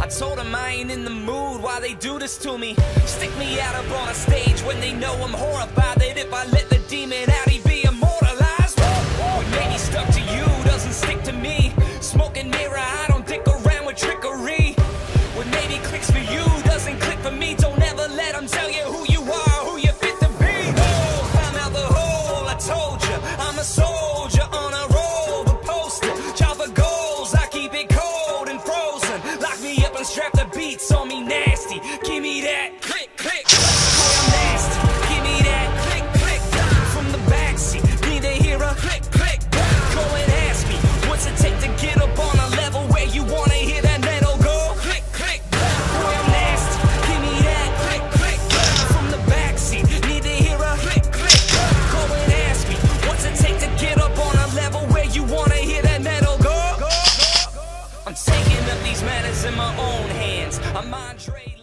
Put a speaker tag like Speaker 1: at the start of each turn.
Speaker 1: told them I ain't in the mood, why they do this to me. Stick me out up on a stage when they know I'm horrified that if I let the demon out, he'd be immortalized. What made me stuck to you doesn't stick to me. Smoking mirror, I don't dick around with trickery. What maybe clicks for you doesn't click for me. Don't ever let them tell you who you are, who you fit to be. Oh, climb out the hole, I told you, I'm a soldier on a roll. The poster, child for goals, I keep it cold and frozen. Lock me up and strap the beats on me nasty. Give me that click, click. Boy, I'm nasty. Give me that click, click. From the backseat, need to hear a click, click. Go and ask me, what's it take to get up on a level where you wanna hear that metal go? Click, click. Boy, I'm nasty. Give me that click, click. From the backseat, need to hear a click, click. Go and ask me, what's it take to get up on a level where you wanna hear that metal go? I'm taking up these matters in my own hands. I'm Andre.